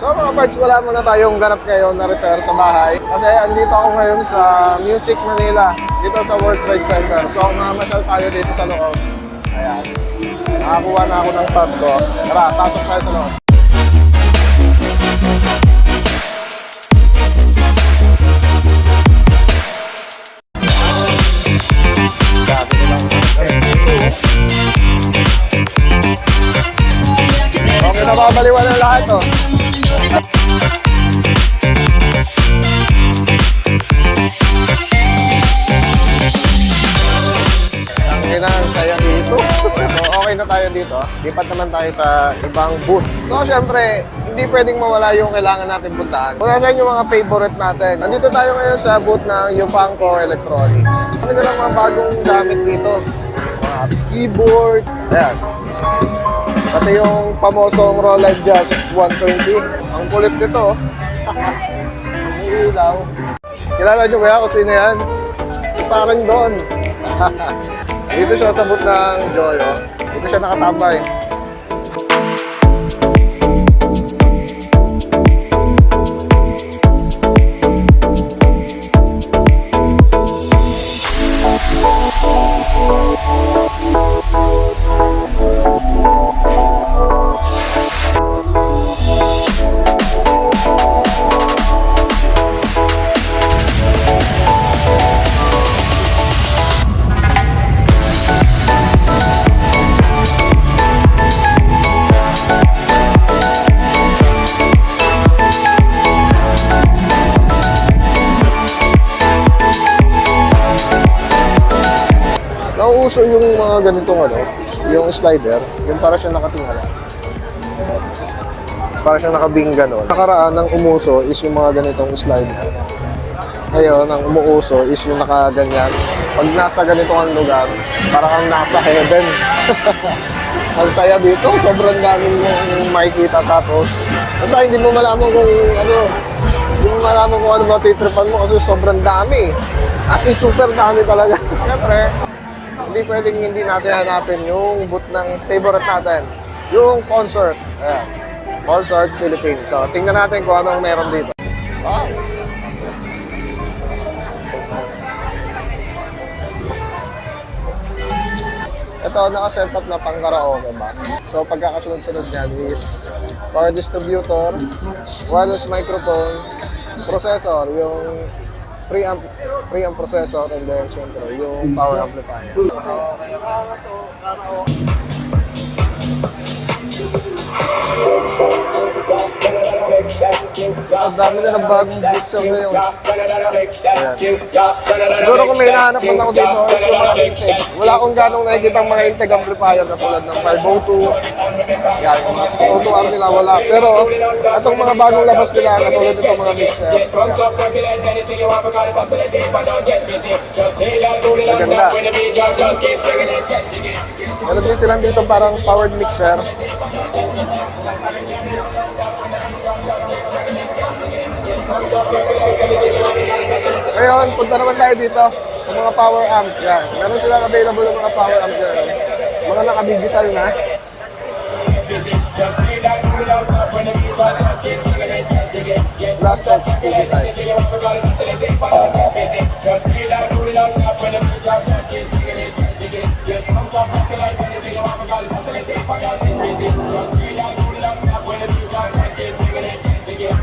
So mga parts, wala muna tayong ganap ngayon na repair sa bahay. Kasi andito ako ngayon sa Music Manila, dito sa World Trade Center. So mamasyal tayo dito sa loob. Ayan. Nakakuha na ako ng pass ko. Tara, pasok tayo sa loob. Okay, nababaliwan na lahat to. Okay na, saya dito. So, okay na tayo dito. Lipat naman tayo sa ibang booth. So, syempre, hindi pwedeng mawala yung kailangan natin puntahan. Kung saan yung mga favorite natin. Nandito tayo ngayon sa booth ng Yupanco Electronics. Kami na lang mga bagong gamit dito. Mga keyboard. Ayan. Pati yung pamosong Roland Jazz 120. Ang kulit nito. May ilaw. Kilala nyo ba kung sino yan? Parang doon. Dito siya sa booth ng Joyo. Dito siya nakatambay. Nauuso yung mga ganitong yung slider, yung para siya nakatingala. Para siya nakabing ganon. Nakaraan ng umuso is yung mga ganitong slider. Ngayon, ang umuuso is yung nakaganyan. Pag nasa ganito ang lugar, parang kang nasa heaven. Ang saya dito, sobrang daming yung makikita tapos. Basta hindi mo malaman kung hindi mo malaman kung ano matitripan mo kasi sobrang dami. As in, super dami talaga. Siyempre, hindi pwedeng hindi natin hanapin yung booth ng favorite natin. Yung concert. Ayan. Concert Philippines. So, tingnan natin kung anong meron dito. Wow! Ito, naka-set up na pang karaoke ba? So, pagkakasunod-sunod niyan is power distributor, wireless microphone, processor, yung preamp processor, and then syempre yung power amplifier. Ang dami na ng bagong mixer ngayon. Ayan. Siguro kung may hinahanap man ako dito is yung mga Integ. Wala akong ganong nakikita mga Integ amplifier na tulad ng 502. Yan, yung mga 602R nila wala. Pero itong mga bagong labas nila na tulad itong mga mixer. Maganda. Meron din silang dito parang powered mixer. Ngayon, punta naman tayo dito sa mga power amp. Yan. Meron silang available ng mga power amp yan. Mga naka-digital na. Last touch, digital.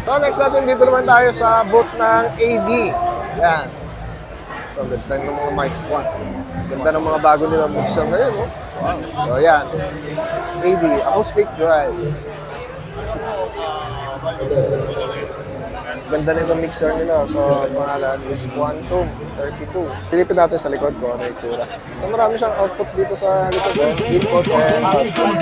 So next natin dito naman tayo sa booth ng AD. Yan. So ganda ng mga mic 1. Ganda ng mga bago nilang mixer ngayon. Oh. Wow. So yan. AD, acoustic drive. Ganda na yung mixer nila. So pangalan is Quantum 32. Pilipin natin sa likod ko ano yung itsura. So marami siyang output dito sa likod ko. Input and output.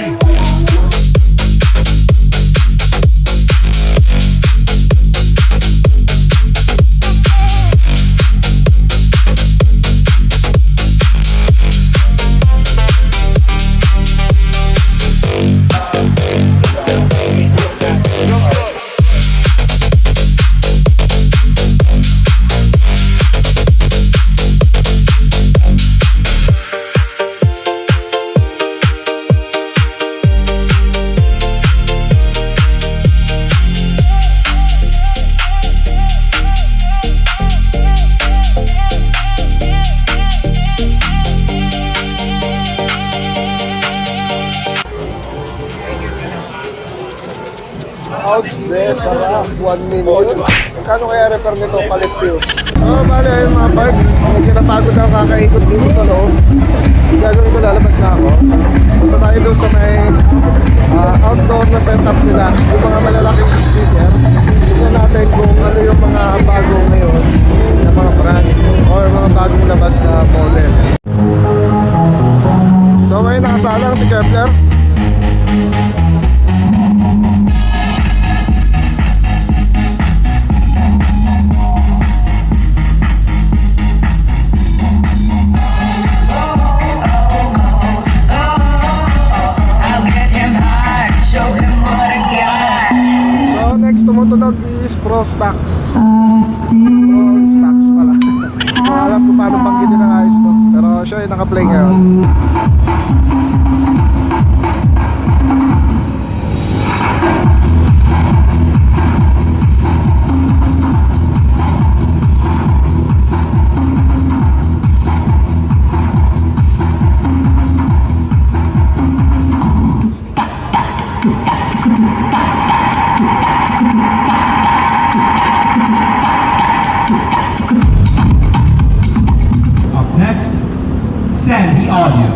pounds. Sarap. 1 million. Magkano kaya repair nito? Palit fuse. So, bali ayun mga parts. Medyo napagod ako kakaikot dito sa loob. Yung gagawin ko, lalabas na ako. Punta tayo doon sa may outdoor na setup nila. Yung mga malalaking speaker. Tignan natin kung ano yung mga bago ngayon na mga brand or mga bagong labas na model. So ngayon nakasalang si Kepler. So next tumutunog is Pro Stacks. Pro Stacks pala. Alam ko paano banggitin ng ayos to. Pero siya ay naka-play ngayon. Up next, Sandy Audio.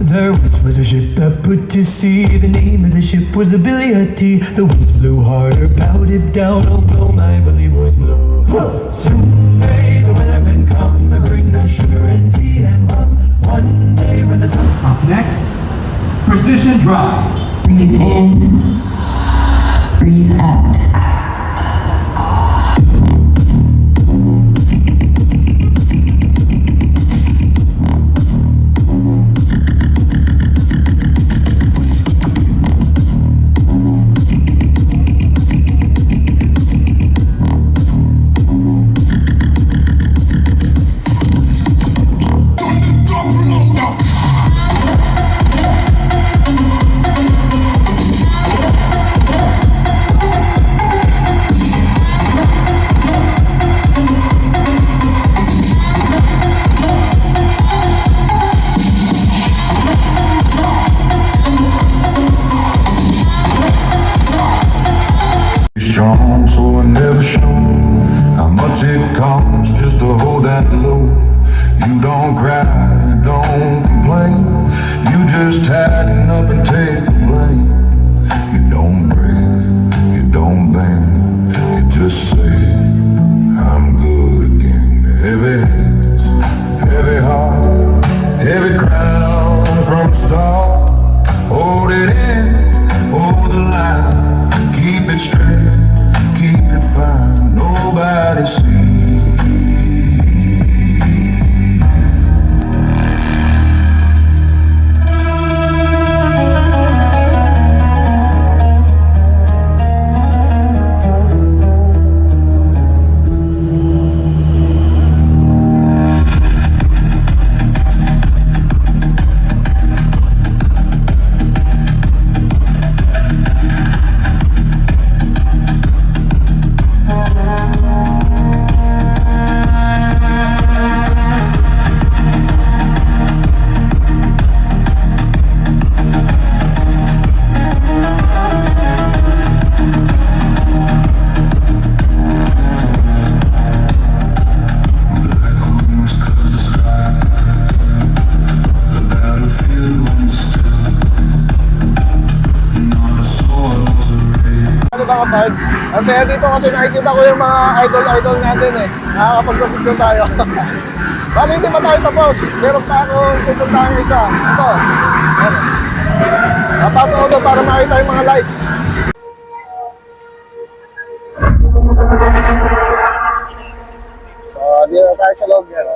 There once was a ship that put to sea. The name of the ship was the Billy T. The winds blew harder, bowed it down. Oh, blow, my belly boys blow. Soon may the weathermen come to bring the sugar and tea and rum. One day when the time. Up next, Precision Drive. Breathe in, breathe out. Strong, so I never show how much it costs just to hold that low. You don't cry, you don't complain, you just tighten up and take the blame. You don't break, you don't bend, you just say, I'm good again. Heavy hands, heavy heart, heavy crown from the start. Hold it in, hold the line, keep it straight. Keep it fine, nobody sees. Mga parts. Ang saya dito kasi nakikita ko yung mga idol natin eh. Nakakapag-video tayo. Bali, hindi pa tayo tapos. Meron pa ako pupuntahan isa. Ito. Ayan. Napasok ko doon para makita yung mga lights. So, dito na tayo sa loob yan.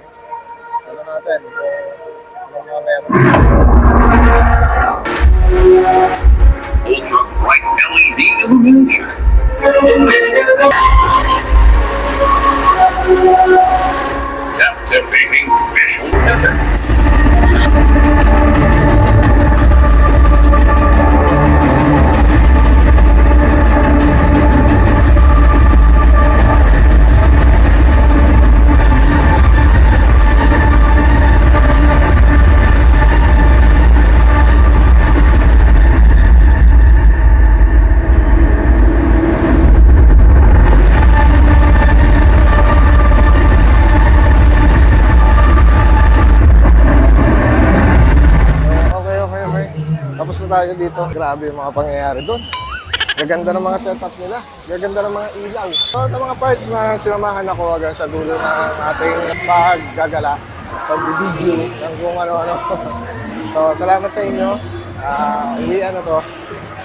Ano natin? Ano mga meron? Ultra bright LED illumination. Captivating visual effects. Okay. Tapos na tayo dito. Grabe yung mga pangyayari doon. Gaganda ng mga setup nila. Gaganda ng mga ilaw. So, sa mga parts na sinamahan ako hanggang sa dulo ng ating paggagala, pag-video, ng kung ano-ano. So, salamat sa inyo. Uwian na to.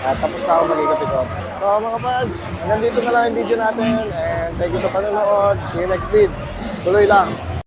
Tapos na ako mag-ikapikot. So, mga parts, hanggang dito na lang yung video natin. And thank you sa panonood. See you next video. Tuloy lang.